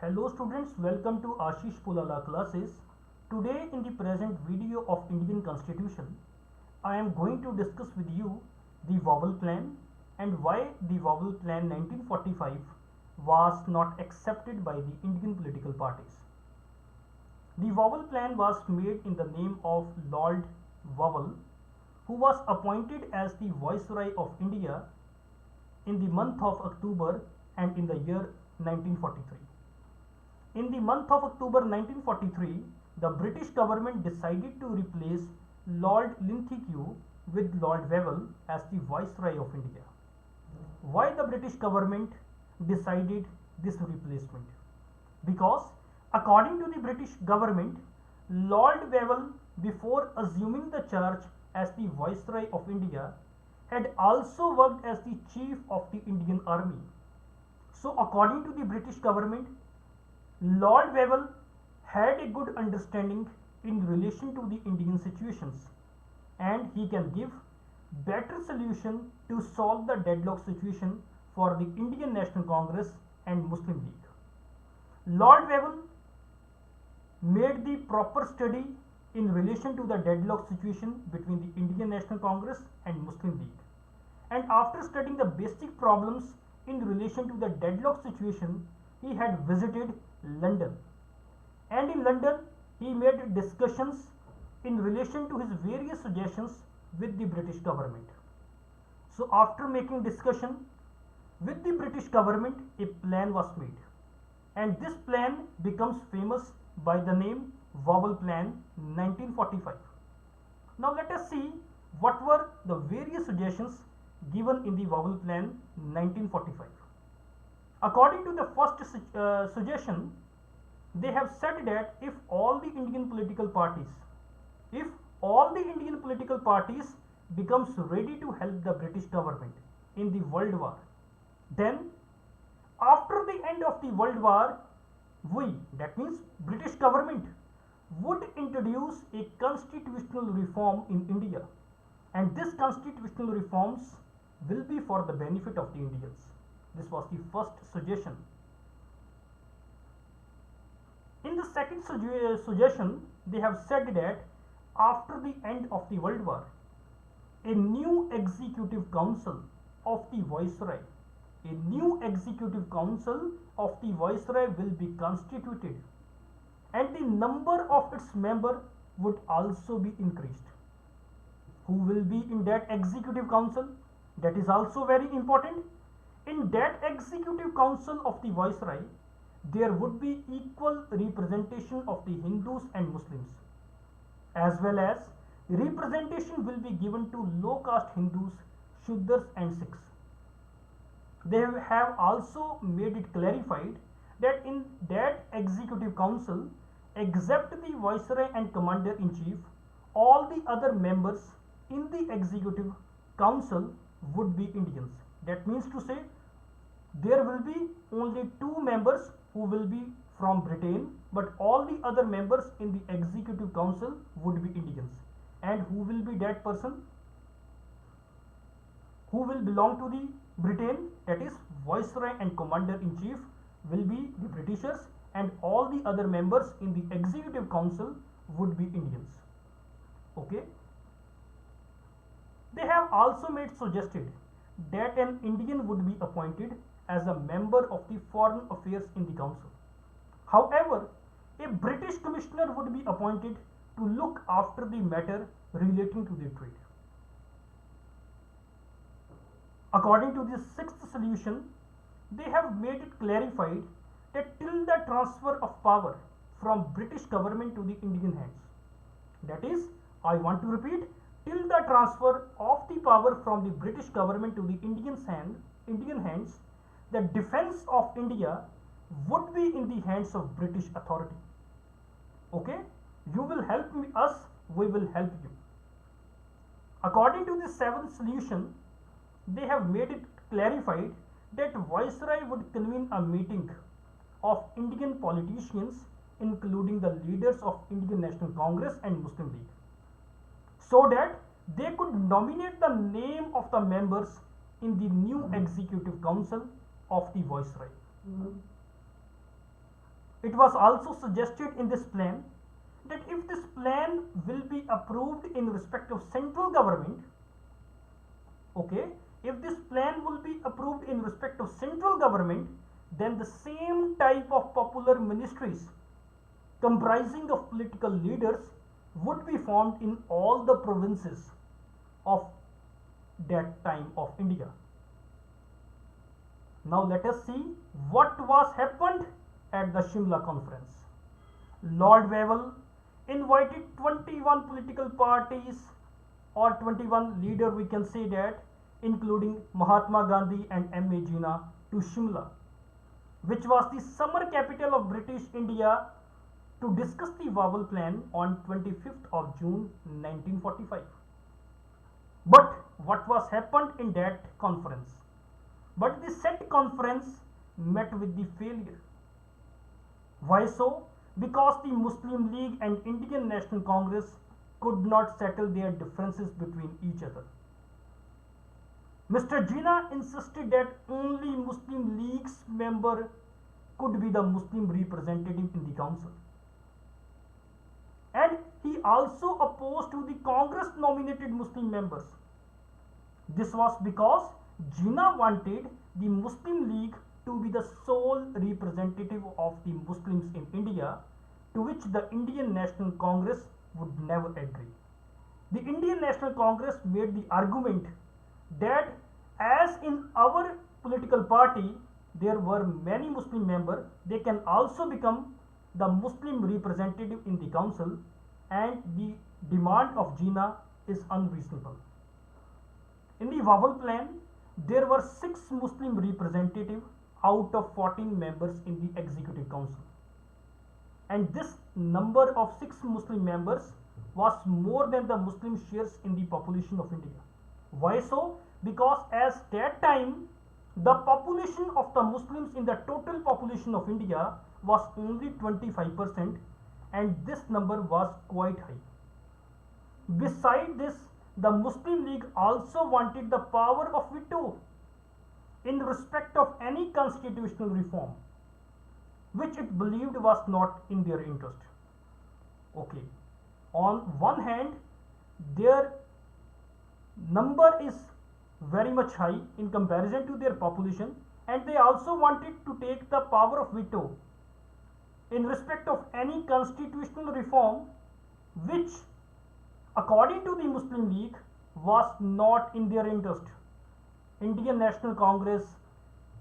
Hello students, welcome to Ashish Pulala classes. Today in the present video of Indian Constitution, I am going to discuss with you the Wavell Plan and why the Wavell Plan 1945 was not accepted by the Indian political parties. The Wavell Plan was made in the name of Lord Wavell, who was appointed as the Viceroy of India in the month of October and in the year 1943. In the month of October 1943, the British government decided to replace Lord Linlithgow with Lord Wavell as the Viceroy of India. Why the British government decided this replacement? Because according to the British government, Lord Wavell, before assuming the charge as the Viceroy of India, had also worked as the Chief of the Indian Army. So according to the British government, Lord Wavell had a good understanding in relation to the Indian situations, and he can give better solution to solve the deadlock situation for the Indian National Congress and Muslim League. Lord Wavell made the proper study in relation to the deadlock situation between the Indian National Congress and Muslim League, and after studying the basic problems in relation to the deadlock situation, he had visited London, and in London he made discussions in relation to his various suggestions with the British government. So after making discussion with the British government, a plan was made, and this plan becomes famous by the name Wavell Plan 1945. Now let us see what were the various suggestions given in the Wavell Plan 1945. According to the first suggestion, they have said that if all the Indian political parties becomes ready to help the British government in the World War, then after the end of the World War, that means British government, would introduce a constitutional reform in India, and this constitutional reforms will be for the benefit of the Indians. This was the first suggestion. In the second suggestion, they have said that after the end of the World War, a new executive council of the Viceroy, will be constituted, and the number of its members would also be increased. Who will be in that executive council? That is also very important. In that executive council of the Viceroy, there would be equal representation of the Hindus and Muslims, as well as representation will be given to low caste Hindus, Shudras and Sikhs. They have also made it clarified that in that executive council, except the Viceroy and Commander-in-Chief, all the other members in the executive council would be Indians. That means to say, there will be only 2 members who will be from Britain, but all the other members in the executive council would be Indians. And who will be that person who will belong to the Britain? That is Viceroy and Commander-in-Chief will be the Britishers, and all the other members in the executive council would be Indians. Okay. They have also suggested that an Indian would be appointed as a member of the foreign affairs in the council. However, a British commissioner would be appointed to look after the matter relating to the trade. According to the sixth solution, they have made it clarified that till the transfer of power from British government to the Indian hands, that is, I want to repeat, till the transfer of the power from the British government to the Indian hands, the defense of India would be in the hands of British authority. Okay, you will help us, we will help you. According to the seventh solution, they have made it clarified that Viceroy would convene a meeting of Indian politicians, including the leaders of Indian National Congress and Muslim League, so that they could nominate the name of the members in the new executive council of the Viceroy. It was also suggested in this plan that if this plan will be approved in respect of central government, okay, if this plan will be approved in respect of central government, then the same type of popular ministries comprising of political leaders would be formed in all the provinces of that time of India. Now let us see what was happened at the Shimla conference. Lord Wavell invited 21 political parties or 21 leaders, we can say that, including Mahatma Gandhi and M.A. Jinnah, to Shimla, which was the summer capital of British India, to discuss the Wavell Plan on 25th of June 1945. But what was happened in that conference? But the said conference met with the failure. Why so? Because the Muslim League and Indian National Congress could not settle their differences between each other. Mr. Jinnah insisted that only Muslim League's member could be the Muslim representative in the council. And he also opposed to the Congress nominated Muslim members. This was because Jinnah wanted the Muslim League to be the sole representative of the Muslims in India, to which the Indian National Congress would never agree. The Indian National Congress made the argument that as in our political party there were many Muslim members, they can also become the Muslim representative in the council, and the demand of Jinnah is unreasonable. In the Wavell Plan, there were 6 Muslim representatives out of 14 members in the Executive Council. And this number of 6 Muslim members was more than the Muslim shares in the population of India. Why so? Because as that time, the population of the Muslims in the total population of India was only 25%, and this number was quite high. Beside this, the Muslim League also wanted the power of veto in respect of any constitutional reform, which it believed was not in their interest. Okay, on one hand, their number is very much high in comparison to their population, and they also wanted to take the power of veto in respect of any constitutional reform which, according to the Muslim League, was not in their interest. Indian National Congress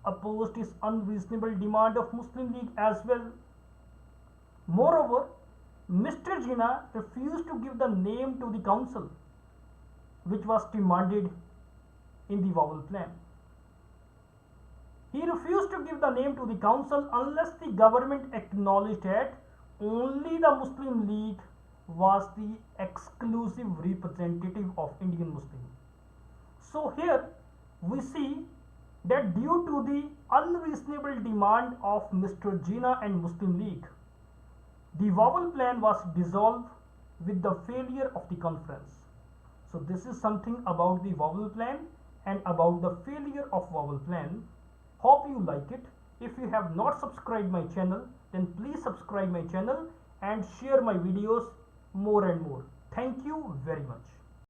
opposed this unreasonable demand of Muslim League as well. Moreover, Mr. Jinnah refused to give the name to the council, which was demanded in the Wavell Plan. He refused to give the name to the council unless the government acknowledged that only the Muslim League was the exclusive representative of Indian Muslims. So here we see that due to the unreasonable demand of Mr. Jinnah and Muslim League, the Wavell Plan was dissolved with the failure of the conference. So this is something about the Wavell Plan and about the failure of Wavell Plan. Hope you like it. If you have not subscribed my channel, then please subscribe my channel and share my videos more and more. Thank you very much.